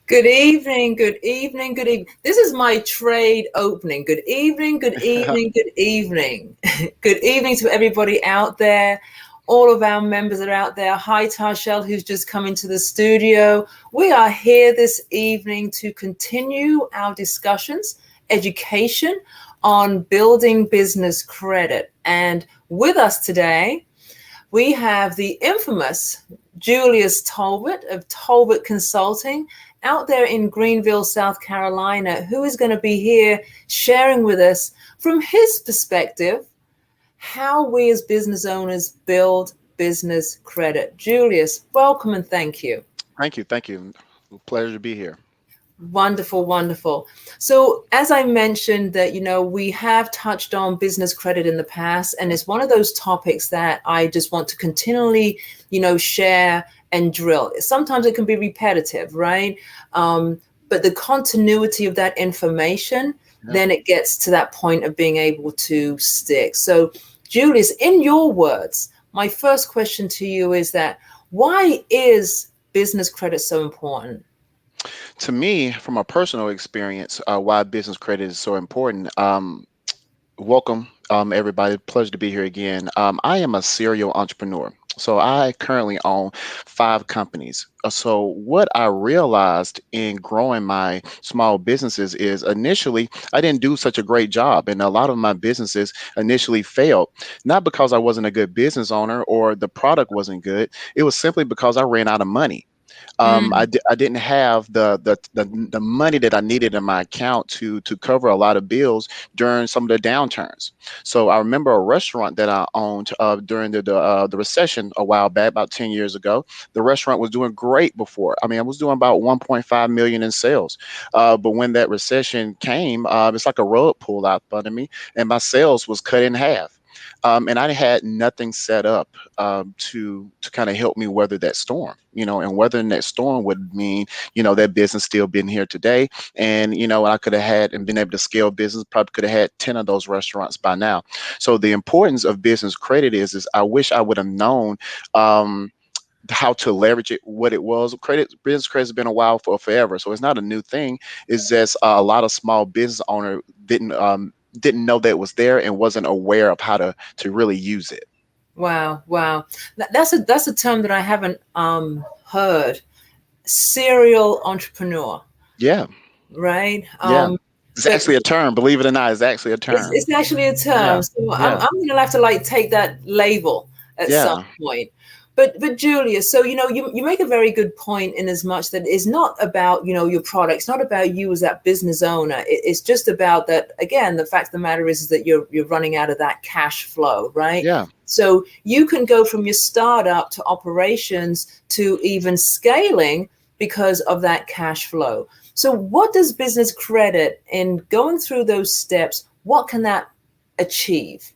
Good evening, good evening, good evening. This is my trade opening. Good evening, good evening, good evening. Good evening to everybody out there. All of our members are out there. Hi, Tarshell, who's just come into the studio. We are here this evening to continue our discussions, education on building business credit. And with us today, we have the infamous Julius Tolbert of Tolbert Consulting out there in Greenville, South Carolina, who is going to be here sharing with us from his perspective how we as business owners build business credit. Julius, welcome and thank you. Thank you. Thank you. Pleasure to be here. Wonderful, wonderful. So as I mentioned that, we have touched on business credit in the past, and it's one of those topics that I just want to continually, share and drill. Sometimes it can be repetitive, right? But the continuity of that information, then it gets to that point of being able to stick. So Julius, in your words, my first question to you is that why is business credit so important? To me, from a personal experience, why business credit is so important. Welcome, everybody. Pleasure to be here again. I am a serial entrepreneur. So I currently own 5 companies. So what I realized in growing my small businesses is initially I didn't do such a great job, and a lot of my businesses initially failed, not because I wasn't a good business owner or the product wasn't good. It was simply because I ran out of money. I didn't have the money that I needed in my account to cover a lot of bills during some of the downturns. So I remember a restaurant that I owned during the recession a while back, about 10 years ago. The restaurant was doing great before. I mean, I was doing about 1.5 million in sales. But when that recession came, it's like a rug pulled out from under me, and my sales was cut in half. And I had nothing set up to kind of help me weather that storm, and weathering that storm would mean, that business still been here today. And, I could have had and been able to scale business, probably could have had 10 of those restaurants by now. So the importance of business credit is I wish I would have known, how to leverage it, what it was. Business credit has been a while for forever, so it's not a new thing. It's just a lot of small business owner didn't know that it was there and wasn't aware of how to really use it. Wow, wow. That's a term that I haven't heard. Serial entrepreneur, Yeah, right? yeah. It's But actually a term. Believe it or not, it's actually a it's, term. it's actually a term. Yeah, So I'm, yeah, I'm gonna have to like take that label at some yeah. point. But Julia, so you make a very good point in as much that it's not about your product, it's not about you as that business owner. It's just about that, again, the fact of the matter is that you're running out of that cash flow, right? Yeah. So you can go from your startup to operations to even scaling because of that cash flow. So what does business credit, in going through those steps, what can that achieve?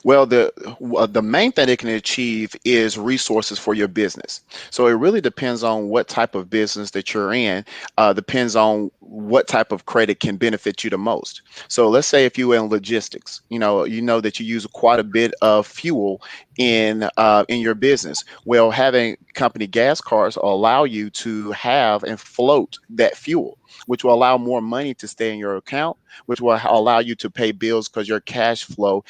Well, the main thing it can achieve is resources for your business. So it really depends on what type of business that you're in. Depends on what type of credit can benefit you the most. So let's say if you're in logistics, you know that you use quite a bit of fuel in your business. Well, having company gas cards will allow you to have and float that fuel, which will allow more money to stay in your account, which will allow you to pay bills because your cash flow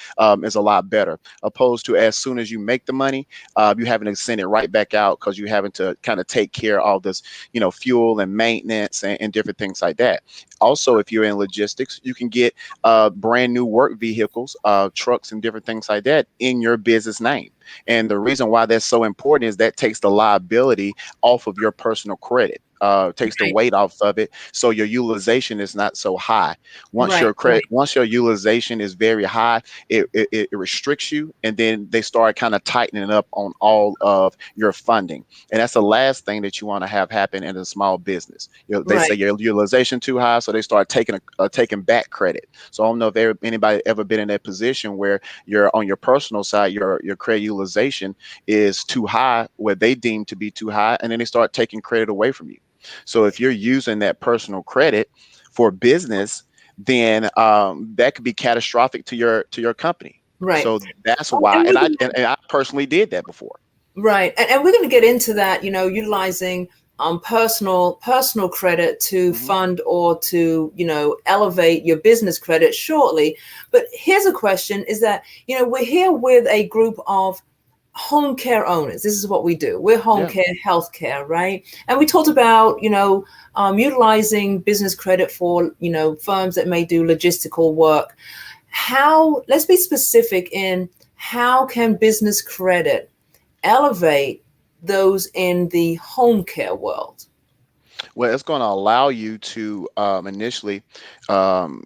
is a lot better, opposed to as soon as you make the money, you having to send it right back out because you're having to kind of take care of all this, fuel and maintenance and different things like that. Also, if you're in logistics, you can get brand new work vehicles, trucks, and different things like that in your business name. And the reason why that's so important is that takes the liability off of your personal credit. Takes the Right, weight off of it, so your utilization is not so high. right, right, Once your utilization is very high, it restricts you, and then they start kind of tightening up on all of your funding, and that's the last thing that you want to have happen in a small business. They say right. your utilization too high, so they start taking back credit. So I don't know if anybody ever been in that position where you're on your personal side, your credit utilization is too high, where they deem to be too high, and then they start taking credit away from you. So if you're using that personal credit for business, then that could be catastrophic to your company. Right. So that's And why, we're gonna, and I personally did that before. right. And we're going to get into that, utilizing personal credit to Hmm. fund or to elevate your business credit shortly. But here's a question: is that we're here with a group of home care owners. This is what we do. We're home Yeah. care, healthcare, right? And we talked about utilizing business credit for firms that may do logistical work. How? Let's be specific in how can business credit elevate those in the home care world? Well, it's going to allow you to initially um,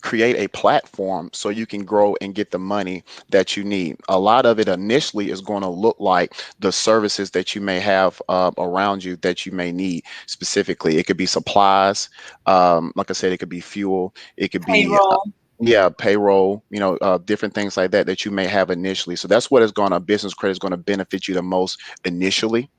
create a platform so you can grow and get the money that you need. A lot of it initially is going to look like the services that you may have around you that you may need specifically. It could be supplies, like I said, it could be fuel, it could be Payroll. yeah, payroll, different things like that that you may have initially. So that's what is going to business credit is going to benefit you the most initially.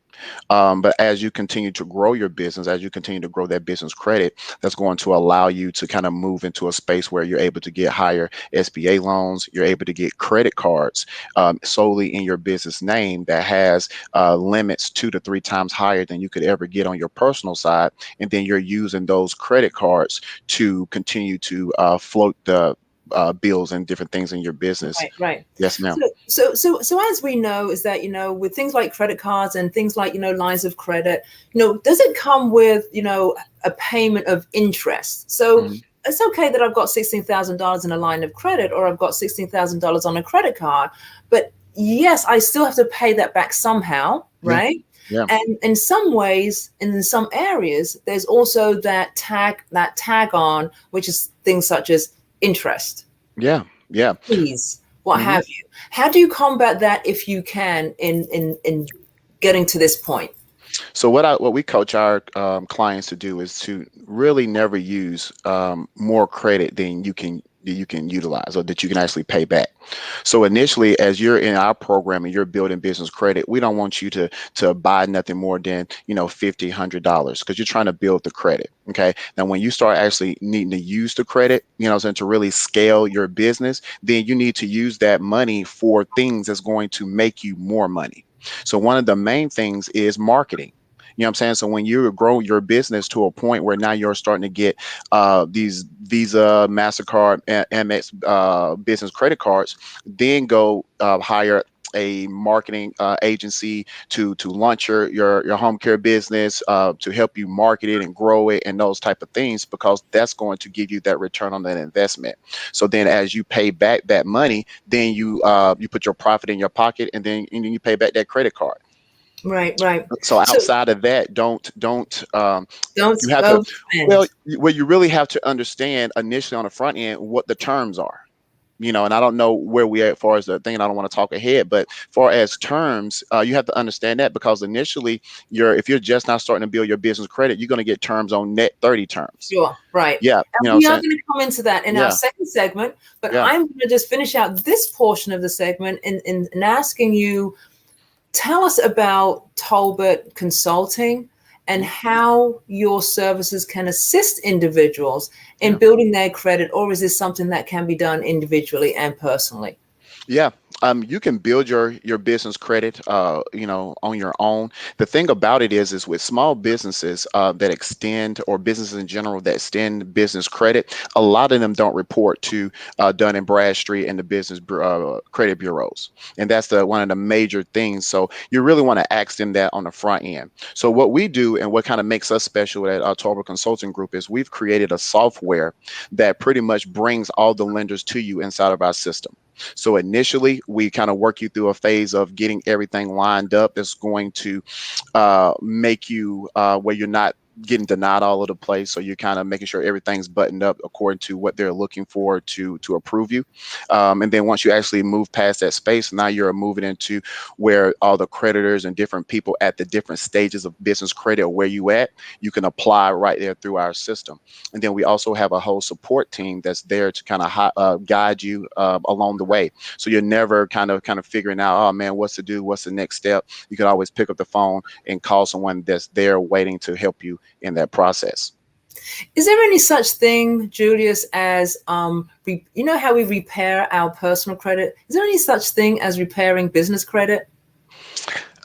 But as you continue to grow your business, as you continue to grow that business credit, that's going to allow you to kind of move into a space where you're able to get higher SBA loans. You're able to get credit cards solely in your business name that has limits 2 to 3 times higher than you could ever get on your personal side. And then you're using those credit cards to continue to float the bills and different things in your business. Right, right. Yes, ma'am. So as we know, is that with things like credit cards and things like lines of credit, does it come with a payment of interest? So Mhm. it's okay that I've got $16,000 in a line of credit, or I've got $16,000 on a credit card, but yes, I still have to pay that back somehow, Yeah. right? Yeah. And in some ways, and in some areas, there's also that tag on, which is things such as interest, Yeah. Yeah. fees, what Mhm. have you. How do you combat that if you can in getting to this point? So what we coach our clients to do is to really never use more credit than you can utilize or that you can actually pay back. So initially, as you're in our program and you're building business credit, we don't want you to buy nothing more than $50, $100 because you're trying to build the credit. Okay. Now, when you start actually needing to use the credit, and to really scale your business, then you need to use that money for things that's going to make you more money. So one of the main things is marketing. You know what I'm saying? So when you grow your business to a point where now you're starting to get these Visa, MasterCard, Amex business credit cards, then go hire a marketing agency to launch your home care business, to help you market it and grow it and those type of things, because that's going to give you that return on that investment. So then as you pay back that money, then you put your profit in your pocket, and then you pay back that credit card. Right, right. So So outside of that, don't don't you have to, well, overspend. you really have to understand initially on the front end what the terms are. And I don't know where we are as far as the thing, and I don't want to talk ahead, but far as terms, you have to understand that, because initially if you're just now starting to build your business credit, you're going to get terms on net 30 terms. Sure, right. Yeah, And what I'm we are saying. going to come into that in our Yeah, second segment, but yeah. I'm going to just finish out this portion of the segment in asking you, tell us about Tolbert Consulting and Mhm. how your services can assist individuals in Yeah. building their credit, or is this something that can be done individually and personally? Yeah, you can build your business credit, on your own. The thing about it is with small businesses that extend, or businesses in general that extend business credit, a lot of them don't report to Dun and Bradstreet and the credit bureaus, and that's the one of the major things. So you really want to ask them that on the front end. So what we do, and what kind of makes us special at our Tolbert Consulting Group, is we've created a software that pretty much brings all the lenders to you inside of our system. So initially, we kind of work you through a phase of getting everything lined up that's going to make you where you're not getting denied all over the place. So you're kind of making sure everything's buttoned up according to what they're looking for to approve you. And then once you actually move past that space, now you're moving into where all the creditors and different people at the different stages of business credit, or where you at, you can apply right there through our system. And then we also have a whole support team that's there to kind of guide you along the way. So you're never kind of figuring out, oh man, what's to do, what's the next step. You can always pick up the phone and call someone that's there waiting to help you in that process. Is there any such thing, Julius, as you know how we repair our personal credit? Is there any such thing as repairing business credit?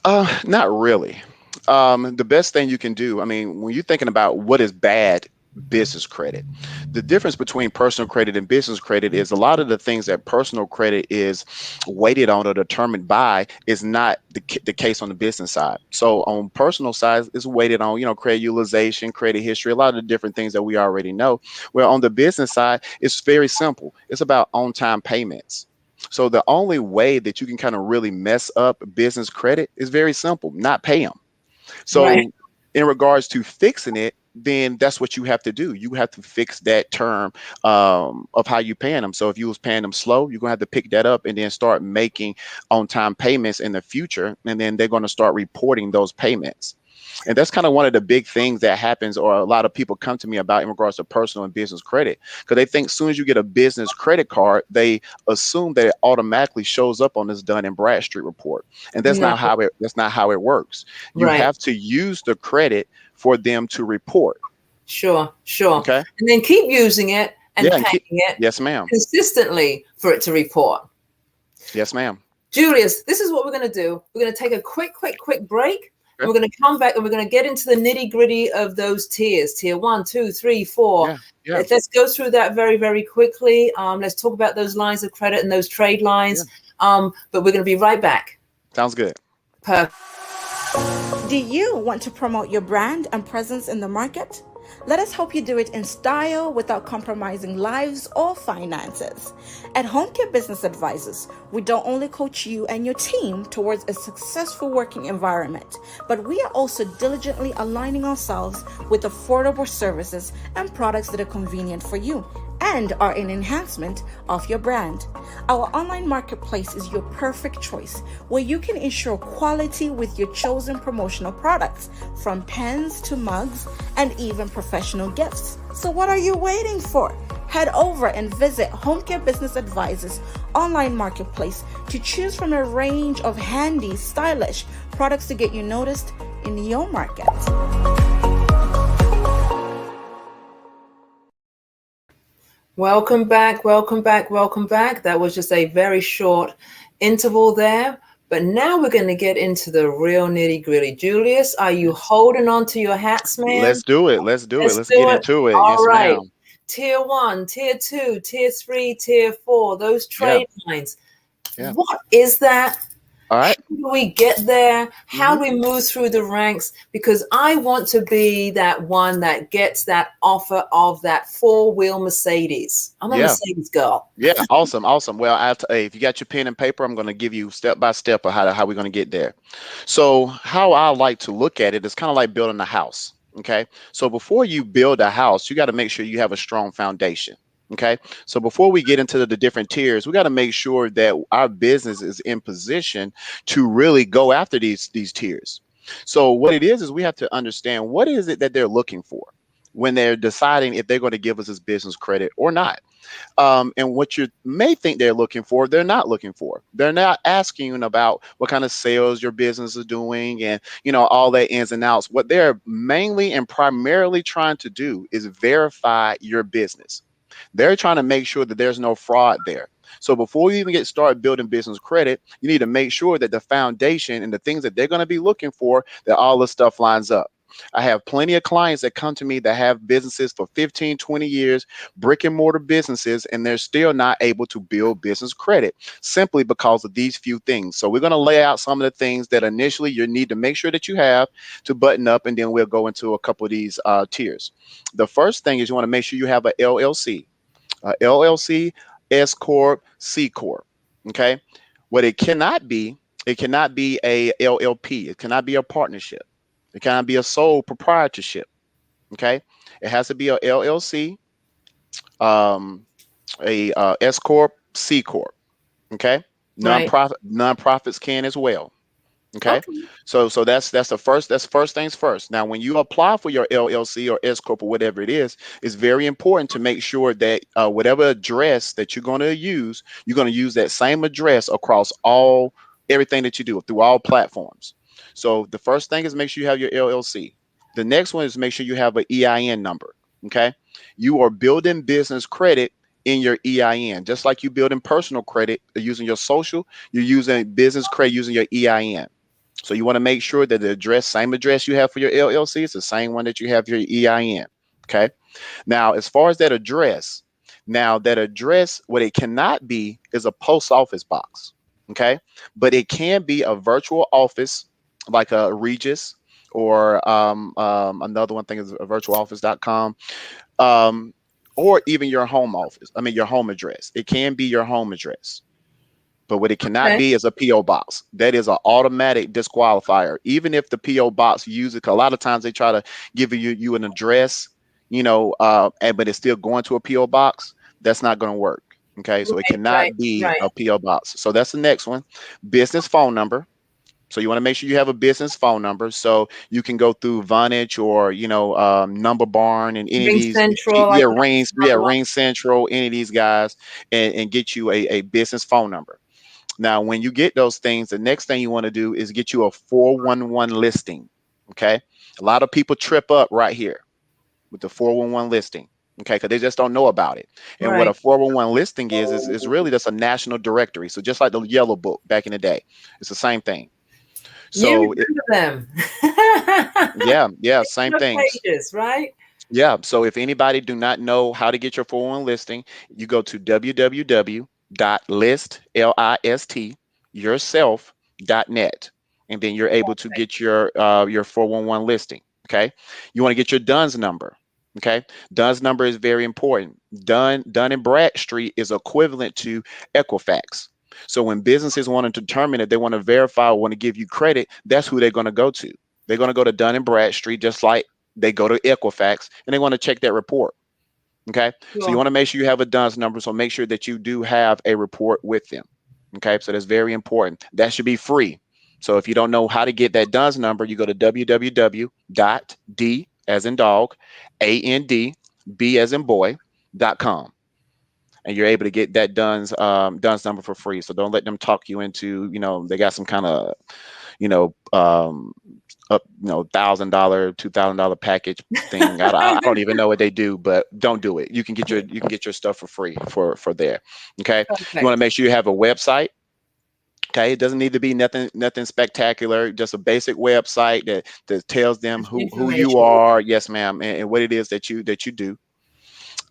Not really. The best thing you can do, I mean, when you're thinking about what is bad business credit, the difference between personal credit and business credit is a lot of the things that personal credit is weighted on or determined by is not the case on the business side. So on personal side, it's weighted on, credit utilization, credit history, a lot of the different things that we already know. Where on the business side, it's very simple. It's about on-time payments. So the only way that you can kind of really mess up business credit is very simple, not pay them. Right. So, in regards to fixing it, then that's what you have to do. You have to fix that term of how you paying them. So if you was paying them slow, you're gonna have to pick that up and then start making on-time payments in the future, and then they're gonna start reporting those payments. And that's kind of one of the big things that happens, or a lot of people come to me about in regards to personal and business credit, because they think as soon as you get a business credit card, they assume that it automatically shows up on this Dun and Bradstreet report, and No. that's not how it works. You Right. have to use the credit for them to report. Sure. Sure. Okay. And then keep using it and Yeah, and paying keep. it Yes, ma'am. consistently for it to report. Yes, ma'am. Julius, this is what we're going to do. We're going to take a quick break. And Okay. we're going to come back and we're going to get into the nitty gritty of those tiers, tier 1, 2, 3, 4. Yeah. Yeah. Let's go through that very, very quickly. Let's talk about those lines of credit and those trade lines. But we're going to be right back. Sounds good. Perfect. Do you want to promote your brand and presence in the market? Let us help you do it in style without compromising lives or finances. At Home Care Business Advisors, we don't only coach you and your team towards a successful working environment, but we are also diligently aligning ourselves with affordable services and products that are convenient for you and are an enhancement of your brand. Our online marketplace is your perfect choice, where you can ensure quality with your chosen promotional products, from pens to mugs and even professional gifts. So what are you waiting for? Head over and visit Home Care Business Advisors online marketplace to choose from a range of handy, stylish products to get you noticed in your market. Welcome back. That was just a very short interval there. But now we're going to get into the real nitty gritty. Julius, are you holding on to your hats, man? Let's do it. Let's do it. Let's Let's do get it. into it. All Yes, right. ma'am. Tier 1, tier 2, tier 3, tier 4, those trade lines. Yeah. What is that? All right. How do we get there? How do we move through the ranks? Because I want to be that one that gets that offer of that 4-wheel Mercedes. I'm a Mercedes girl. Yeah, awesome, awesome. Well, if you got your pen and paper, I'm going to give you step by step of how we're going to get there. So, how I like to look at it is kind of like building a house. Okay, so before you build a house, you got to make sure you have a strong foundation. Okay, so before we get into the different tiers, we got to make sure that our business is in position to really go after these tiers. So, what it is we have to understand what is it that they're looking for when they're deciding if they're going to give us this business credit or not. And what you may think they're looking for, they're not looking for. They're not asking you about what kind of sales your business is doing and, all that ins and outs. What they're mainly and primarily trying to do is verify your business. They're trying to make sure that there's no fraud there. So before you even get started building business credit, you need to make sure that the foundation and the things that they're going to be looking for, that all this stuff lines up. I have plenty of clients that come to me that have businesses for 15, 20 years, brick and mortar businesses, and they're still not able to build business credit simply because of these few things. So we're going to lay out some of the things that initially you need to make sure that you have to button up, and then we'll go into a couple of these tiers. The first thing is you want to make sure you have a LLC, S Corp, C Corp. Okay. What it cannot be a LLP. It cannot be a partnership. It cannot be a sole proprietorship. Okay. It has to be a LLC, a S Corp, C Corp. Okay. Right. Nonprofits can as well. Okay. So that's first things first. Now, when you apply for your LLC or S Corp or whatever it is, it's very important to make sure that whatever address that you're going to use that same address across everything that you do through all platforms. So the first thing is make sure you have your LLC. The next one is make sure you have an EIN number. Okay. You are building business credit in your EIN, just like you building personal credit using your social, you're using business credit using your EIN. So you want to make sure that the address, same address you have for your LLC, is the same one that you have your EIN. Okay. Now, as far as that address, what it cannot be is a post office box. Okay. But it can be a virtual office like a Regis or another one thing is virtualoffice.com, um, or even your home office. I mean, your home address. It can be your home address. But what it cannot Okay. be is a PO box. That is an automatic disqualifier. Even if the PO box uses, 'cause a lot of times they try to give you an address, but it's still going to a PO box. That's not going to work. Okay, so it Right, right, cannot be right. a PO box. So that's the next one. Business phone number. So you want to make sure you have a business phone number, so you can go through Vonage or Number Barn and any of Ring these, Central, I can another one. Ring Central, any of these guys, and get you a business phone number. Now, when you get those things, the next thing you want to do is get you a 411 listing. Okay. A lot of people trip up right here with the 411 listing. Okay. Because they just don't know about it. And what a Right. 411 listing is really just a national directory. So just like the yellow book back in the day, it's the same thing. You So remember them. yeah, same The things. pages, right? Yeah. So if anybody do not know how to get your 401 listing, you go to www.listyourself.net, and then you're able to get your 411 listing. Okay. You want to get your DUNS number. Okay. DUNS number is very important. Dun and Bradstreet is equivalent to Equifax. So when businesses want to determine if they want to verify or want to give you credit, that's who they're going to go to. They're going to go to Dun and Bradstreet, just like they go to Equifax, and they want to check that report. Okay. So you Sure. want to make sure you have a DUNS number. So make sure that you do have a report with them. Okay. So that's very important. That should be free. So if you don't know how to get that DUNS number, you go to www.d as in dog, AND, B as in boy.com. And you're able to get that DUNS number for free. So don't let them talk you into, they got some kind of, $1,000, $2,000 package thing. I don't even know what they do, but don't do it. You can get your stuff for free for there. Okay. You want to Perfect. make sure you have a website. Okay. It doesn't need to be nothing spectacular. Just a basic website that tells them who you Information. are. Yes, ma'am. And what it is that you do.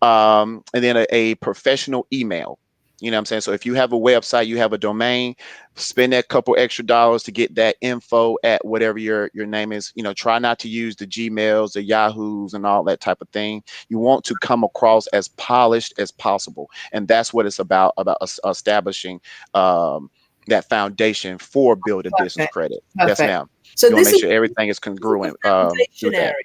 And then a professional email. You know what I'm saying? So if you have a website, you have a domain, spend that couple extra dollars to get that info at whatever your name is. Try not to use the Gmails, the Yahoos, and all that type of thing. You want to come across as polished as possible, and that's what it's about establishing that foundation for building business Perfect. credit. Yes, Perfect. ma'am. So You want to this make is sure everything is the congruent foundation with that. area.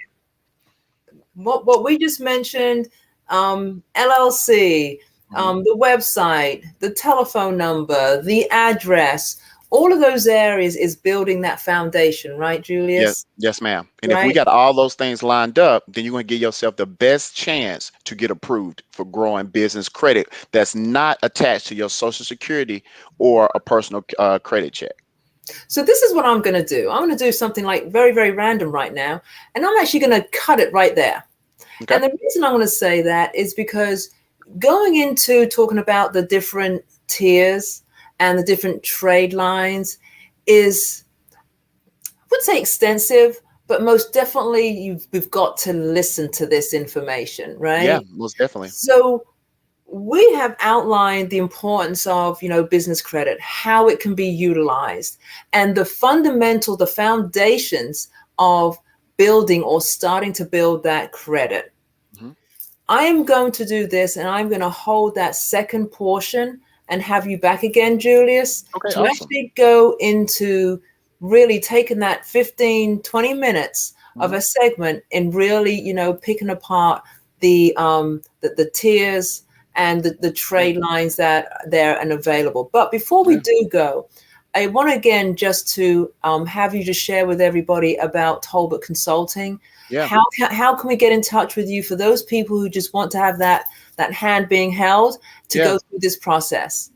What we just mentioned, LLC, Mhm. the website, the telephone number, the address, all of those areas is building that foundation, right, Yes, Julius? yes, ma'am. And if we Right? got all those things lined up, then you're going to give yourself the best chance to get approved for growing business credit that's not attached to your Social Security or a personal credit check. So this is what I'm going to do. I'm going to do something like very, very random right now, and I'm actually going to cut it right there. Okay. And the reason I want to say that is because going into talking about the different tiers and the different trade lines is, I would say, extensive, but most definitely we've got to listen to this information, Yeah, right? most definitely. So we have outlined the importance of, business credit, how it can be utilized, and the foundations of building or starting to build that credit. Mhm. I am going to do this, and I'm going to hold that second portion and have you back again, Julius, Okay, to awesome. actually go into really taking that 15, 20 minutes of Mhm. a segment and really, picking apart the tiers and the Yeah, trade lines that are there and available. But before we yeah, do go, I want again just to have you just share with everybody about Tolbert Consulting. yeah. How can we get in touch with you for those people who just want to have that hand being held to Yeah. go through this process?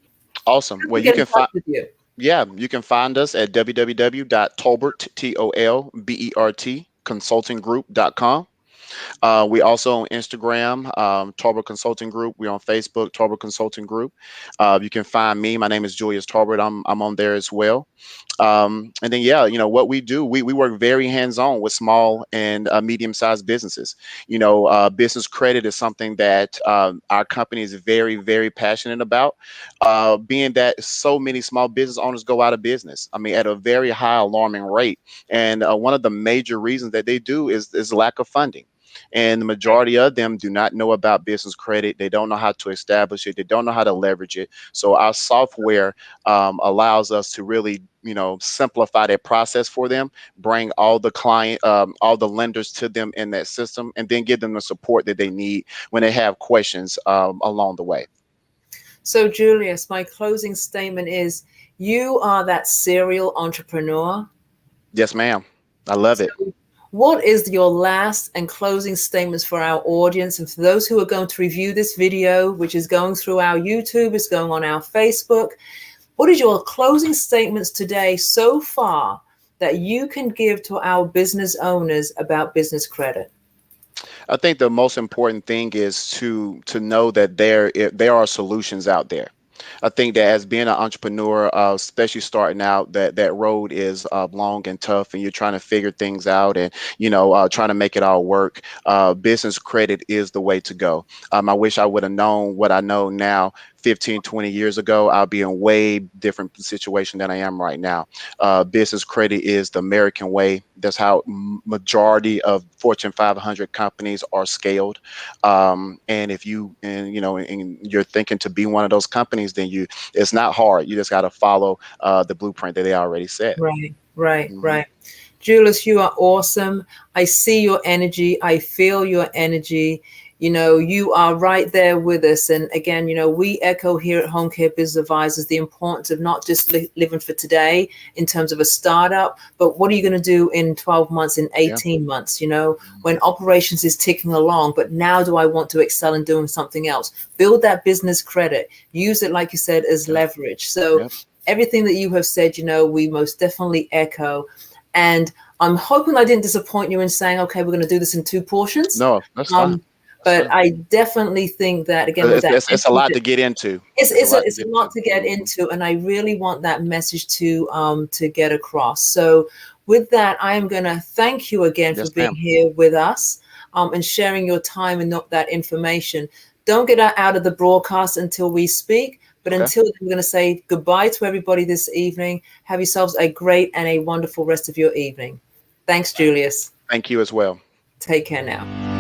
Awesome. How can we Well, you get in can touch find with you? yeah, you can find us at www.tolbert, TOLBERT, consultinggroup.com. We also on Instagram, Tolbert Consulting Group. We're on Facebook, Tolbert Consulting Group. You can find me. My name is Julius Tolbert. I'm on there as well. And then, yeah, what we do, we work very hands-on with small and medium-sized businesses. Business credit is something that our company is very, very passionate about, being that so many small business owners go out of business. I mean, at a very high alarming rate. And one of the major reasons that they do is lack of funding. And the majority of them do not know about business credit. They don't know how to establish it. They don't know how to leverage it. So our software allows us to really, simplify that process for them, bring all the lenders to them in that system, and then give them the support that they need when they have questions along the way. So, Julius, my closing statement is you are that serial entrepreneur. Yes, ma'am. I love it. What is your last and closing statements for our audience and for those who are going to review this video, which is going through our YouTube, it's going on our Facebook? What is your closing statements today so far that you can give to our business owners about business credit? I think the most important thing is to know that there are solutions out there. I think that as being an entrepreneur, especially starting out, that road is long and tough, and you're trying to figure things out and trying to make it all work. Business credit is the way to go. I wish I would have known what I know now 15, 20 years ago. I'll be in way different situation than I am right now. Business credit is the American way. That's how majority of Fortune 500 companies are scaled. And if and you're thinking to be one of those companies, then it's not hard. You just got to follow the blueprint that they already set. Right. Julius, you are awesome. I see your energy. I feel your energy. You are right there with us. And again, we echo here at Home Care Business Advisors the importance of not just living for today in terms of a startup, but what are you going to do in 12 months, in 18 months, when operations is ticking along, but now do I want to excel in doing something else? Build that business credit, use it, like you said, as leverage. So everything that you have said, we most definitely echo. And I'm hoping I didn't disappoint you in saying, okay, we're going to do this in 2 portions. No, that's fine. But I definitely think that, again, it's a lot to get into. It's a lot to get into, and I really want that message to get across. So with that, I am going to thank you again for being here with us and sharing your time and that information. Don't get out of the broadcast until we speak. But until then, we're going to say goodbye to everybody this evening. Have yourselves a great and a wonderful rest of your evening. Thanks, Julius. Thank you as well. Take care now.